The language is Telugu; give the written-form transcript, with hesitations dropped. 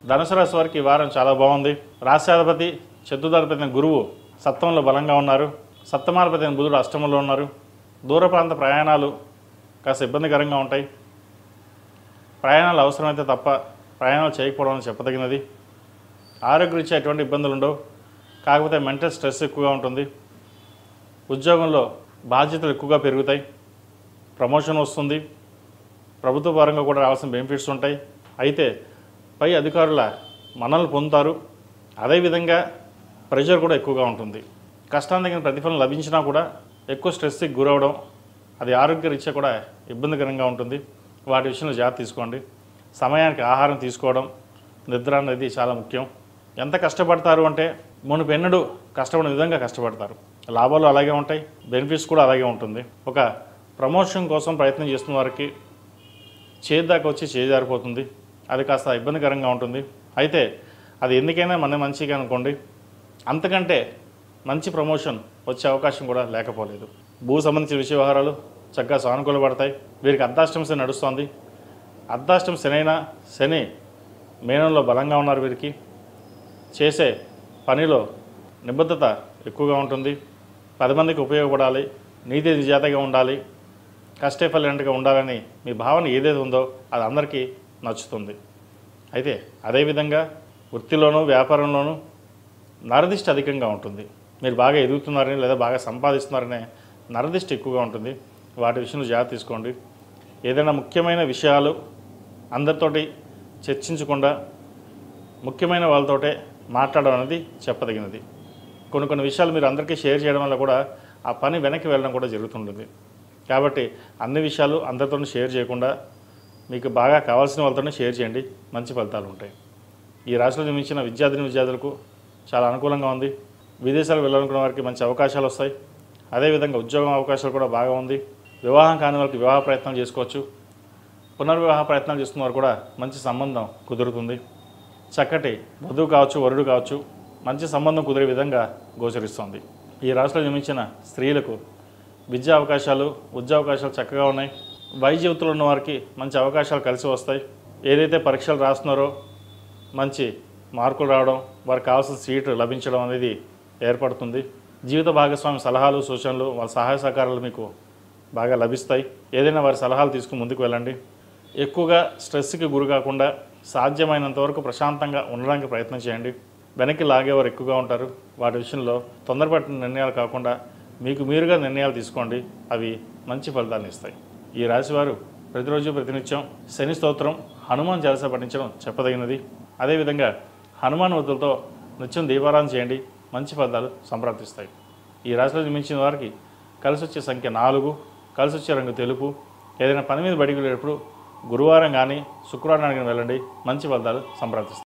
ధనుసు రాశి వారికి ఈ వారం చాలా బాగుంది. రాశ్యాధిపతి చతుర్థాధిపతి గురువు సప్తమంలో బలంగా ఉన్నారు. సప్తమాధిపతి బుధుడు అష్టమంలో ఉన్నారు. దూర ప్రాంత ప్రయాణాలు కాస్త ఇబ్బందికరంగా ఉంటాయి. ప్రయాణాలు అవసరమైతే తప్ప ప్రయాణాలు చేయకపోవడం అని చెప్పదగినది. ఆరోగ్యరీత్యా ఎటువంటి ఇబ్బందులు ఉండవు. కాకపోతే మెంటల్ స్ట్రెస్ ఎక్కువగా ఉంటుంది. ఉద్యోగంలో బాధ్యతలు ఎక్కువగా పెరుగుతాయి. ప్రమోషన్ వస్తుంది. ప్రభుత్వ పరంగా కూడా రావాల్సిన బెనిఫిట్స్ ఉంటాయి. అయితే పై అధికారుల మన్ననలు పొందుతారు. అదేవిధంగా ప్రెషర్ కూడా ఎక్కువగా ఉంటుంది. కష్టానికి తగిన ప్రతిఫలం లభించినా కూడా ఎక్కువ స్ట్రెస్కి గురవడం, అది ఆరోగ్యరీత్యా కూడా ఇబ్బందికరంగా ఉంటుంది. వాటి విషయంలో జాగ్రత్త తీసుకోండి. సమయానికి ఆహారం తీసుకోవడం, నిద్ర అనేది చాలా ముఖ్యం. ఎంత కష్టపడతారు అంటే మునుపెన్నడూ కష్టపడిన విధంగా కష్టపడతారు. లాభాలు అలాగే ఉంటాయి, బెనిఫిట్స్ కూడా అలాగే ఉంటుంది. ఒక ప్రమోషన్ కోసం ప్రయత్నం చేస్తున్న వారికి చేద్దాకా వచ్చి చేజారిపోతుంది. అది కాస్త ఇబ్బందికరంగా ఉంటుంది. అయితే అది ఎందుకైనా మన మంచిగా అనుకోండి. అంతకంటే మంచి ప్రమోషన్ వచ్చే అవకాశం కూడా లేకపోలేదు. భూ సంబంధించిన విషయ వ్యవహారాలు చక్కగా సానుకూలపడతాయి. వీరికి అర్ధాష్టమ శని నడుస్తోంది. అర్ధాష్టమ శనైనా శని మేనంలో బలంగా ఉన్నారు. వీరికి చేసే పనిలో నిబద్ధత ఎక్కువగా ఉంటుంది. 10 మందికి ఉపయోగపడాలి, నీతి నిజాయితీగా ఉండాలి, కష్టఫలంగా ఉండాలని మీ భావన ఏదైతే ఉందో అది అందరికీ నచ్చుతుంది. అయితే అదేవిధంగా వృత్తిలోనూ వ్యాపారంలోనూ నరదిష్టి అధికంగా ఉంటుంది. మీరు బాగా ఎదుగుతున్నారని లేదా బాగా సంపాదిస్తున్నారనే నరదిష్టి ఎక్కువగా ఉంటుంది. వాటి విషయంలో జాగ్రత్త తీసుకోండి. ఏదైనా ముఖ్యమైన విషయాలు అందరితోటి చర్చించకుండా ముఖ్యమైన వాళ్ళతోటే మాట్లాడడం అనేది చెప్పదగినది. కొన్ని విషయాలు మీరు అందరికీ షేర్ చేయడం వల్ల కూడా ఆ పని వెనక్కి వెళ్ళడం కూడా జరుగుతుంటుంది. కాబట్టి అన్ని విషయాలు అందరితో షేర్ చేయకుండా మీకు బాగా కావాల్సిన వాళ్ళతోనే షేర్ చేయండి. మంచి ఫలితాలు ఉంటాయి. ఈ రాశిలో జన్మించిన విద్యార్థులకు చాలా అనుకూలంగా ఉంది. విదేశాలకు వెళ్ళాలనుకున్న వారికి మంచి అవకాశాలు వస్తాయి. అదేవిధంగా ఉద్యోగం అవకాశాలు కూడా బాగా ఉంది. వివాహం కాని వారికి వివాహ ప్రయత్నాలు చేసుకోవచ్చు. పునర్వివాహ ప్రయత్నాలు చేస్తున్న వారు కూడా మంచి సంబంధం కుదురుతుంది. చక్కటి వధువు కావచ్చు, వరుడు కావచ్చు, మంచి సంబంధం కుదిరే విధంగా గోచరిస్తుంది. ఈ రాశిలో జన్మించిన స్త్రీలకు విద్యా అవకాశాలు, ఉద్యోగ అవకాశాలు చక్కగా ఉన్నాయి. వైద్య వృత్తిలో ఉన్న వారికి మంచి అవకాశాలు కలిసి వస్తాయి. ఏదైతే పరీక్షలు రాస్తున్నారో మంచి మార్కులు రావడం, వారికి కావాల్సిన సీటు లభించడం అనేది ఏర్పడుతుంది. జీవిత భాగస్వామి సలహాలు, సూచనలు, వాళ్ళ సహాయ సహకారాలు మీకు బాగా లభిస్తాయి. ఏదైనా వారి సలహాలు తీసుకుని ముందుకు వెళ్ళండి. ఎక్కువగా స్ట్రెస్కి గురి కాకుండా సాధ్యమైనంత వరకు ప్రశాంతంగా ఉండడానికి ప్రయత్నం చేయండి. వెనక్కి లాగేవారు ఎక్కువగా ఉంటారు. వాటి విషయంలో తొందరపడిన నిర్ణయాలు కాకుండా మీకు మీరుగా నిర్ణయాలు తీసుకోండి. అవి మంచి ఫలితాన్ని ఇస్తాయి. ఈ రాశివారు ప్రతిరోజు ప్రతినిత్యం శని స్తోత్రం, హనుమాన్ చాలీసా పఠించడం చెప్పదగినది. అదేవిధంగా హనుమాన్ వృత్తులతో నిత్యం దీపారాధన చేయండి. మంచి ఫలితాలు సంప్రాప్తిస్తాయి. ఈ రాశిలో జన్మించిన వారికి కలిసి వచ్చే సంఖ్య 4, కలిసి వచ్చే రంగు తెలుపు. ఏదైనా పని మీద బయటికి వెళ్ళేటప్పుడు గురువారం కానీ శుక్రవారం కానీ వెళ్ళండి. మంచి ఫలితాలు సంప్రాప్తిస్తాయి.